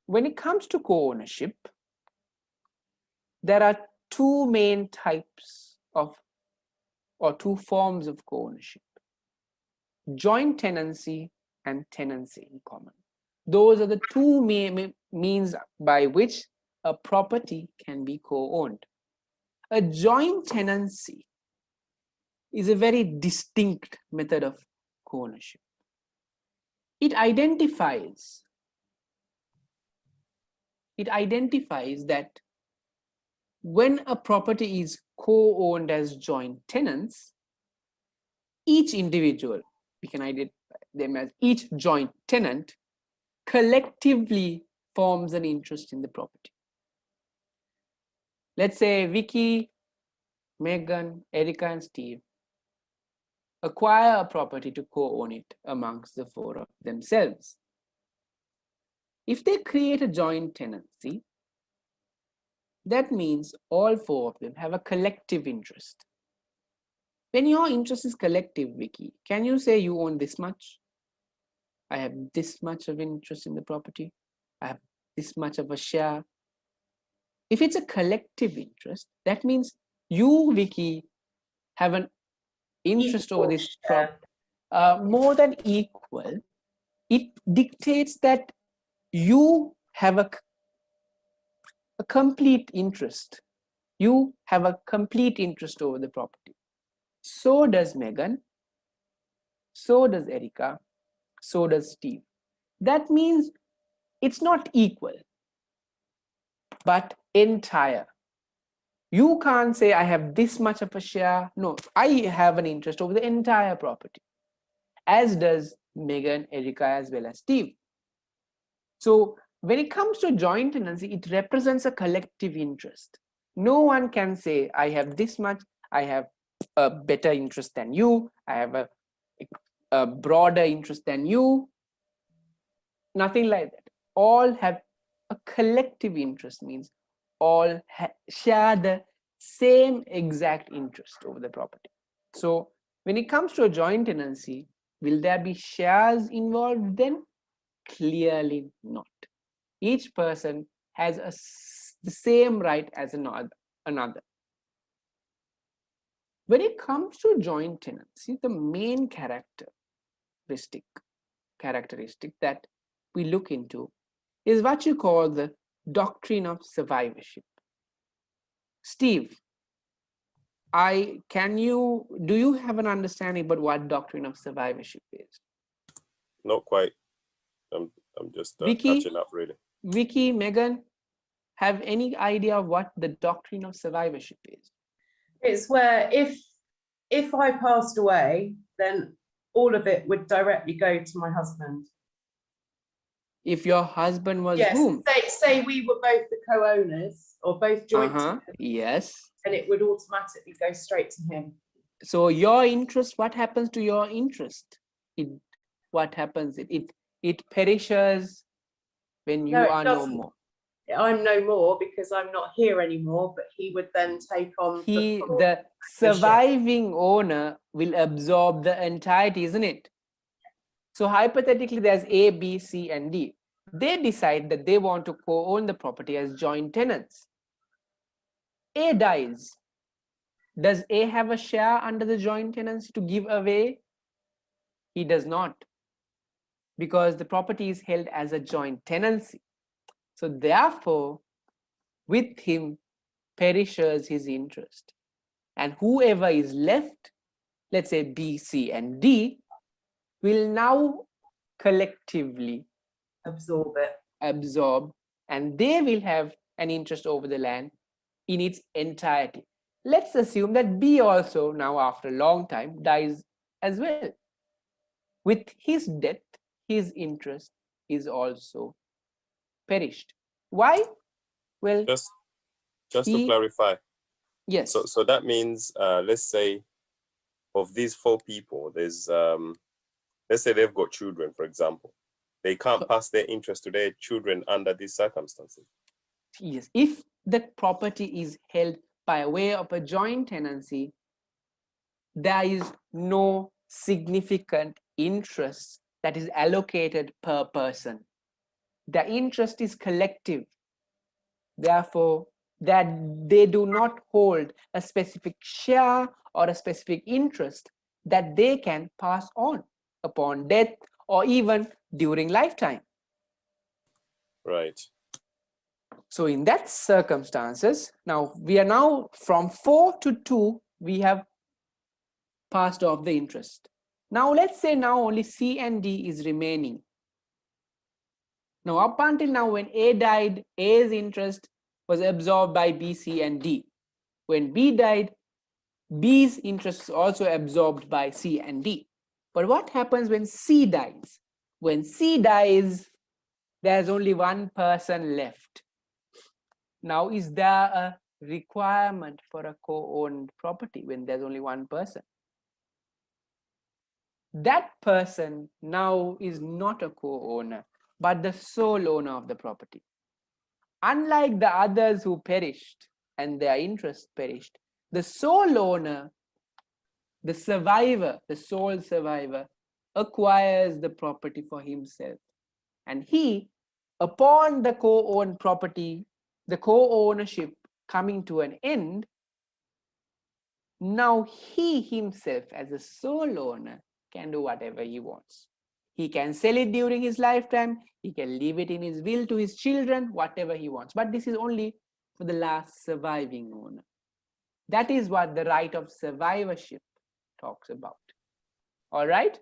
when it comes to co-ownership, there are two main types of, or two forms of co-ownership: joint tenancy and tenancy in common. Those are the two means by which a property can be co-owned. A joint tenancy is a very distinct method of co-ownership. It identifies that when a property is co-owned as joint tenants, each individual, we can identify them as each joint tenant, collectively forms an interest in the property. Let's say Vicky, Megan, Erica, and Steve acquire a property to co-own it amongst the four of themselves. If they create a joint tenancy, that means all four of them have a collective interest. When your interest is collective, Vicky, can you say you own this much? I have this much of interest in the property. I have this much of a share. If it's a collective interest, that means you, Vicky, have an interest over this property, more than equal. It dictates that you have a complete interest. You have a complete interest over the property. So does Megan, so does Erica, so does Steve. That means it's not equal, but entire. You can't say I have this much of a share. No, I have an interest over the entire property, as does Megan, Erica, as well as Steve. So when it comes to joint tenancy, it represents a collective interest. No one can say I have this much, I have a better interest than you, I have a broader interest than you. Nothing like that. All have a collective interest, means all share the same exact interest over the property. So when it comes to a joint tenancy, will there be shares involved then? Clearly not. Each person has the same right as another. When it comes to joint tenancy, the main characteristic that we look into is what you call the doctrine of survivorship. Steve, do you have an understanding about what doctrine of survivorship is? Not quite. I'm just Vicky, catching up, really. Vicky, Megan, have any idea of what the doctrine of survivorship is? It's where if I passed away, then all of it would directly go to my husband. If your husband was yes, whom? Say we were both the co-owners or both joint tenants, yes. and it would automatically go straight to him. So your interest, what happens to your interest? What happens? It perishes when you are no more. I'm no more because I'm not here anymore, but he would then take on the surviving owner will absorb the entirety, isn't it? So hypothetically, there's A, B, C, and D. They decide that they want to co-own the property as joint tenants. A dies. Does A have a share under the joint tenancy to give away? He does not, because the property is held as a joint tenancy. So therefore, with him perishes his interest. And whoever is left, let's say B, C, and D, will now collectively absorb, and they will have an interest over the land in its entirety. Let's assume that B also now, after a long time, dies as well. With his death, his interest is also perished. Why? Well, just to clarify. Yes. So that means, let's say, of these four people, there's let's say they've got children, for example. They can't pass their interest to their children under these circumstances. Yes, if the property is held by way of a joint tenancy, there is no significant interest that is allocated per person. The interest is collective. Therefore, that they do not hold a specific share or a specific interest that they can pass on upon death or even during lifetime. Right. So in that circumstances, now we are now from 4 to 2, we have passed off the interest. Now let's say now only C and D is remaining. Now up until now, when A died, A's interest was absorbed by B, C and D. When B died, B's interest is also absorbed by C and D. But what happens when C dies? When C dies, there's only one person left. Now, is there a requirement for a co-owned property when there's only one person? That person now is not a co-owner, but the sole owner of the property. Unlike the others who perished and their interest perished, the sole owner, the survivor, the sole survivor, acquires the property for himself. And he, upon the co-owned property, the co-ownership coming to an end, now he himself as a sole owner can do whatever he wants. He can sell it during his lifetime, he can leave it in his will to his children, whatever he wants. But this is only for the last surviving owner. That is what the right of survivorship talks about. All right?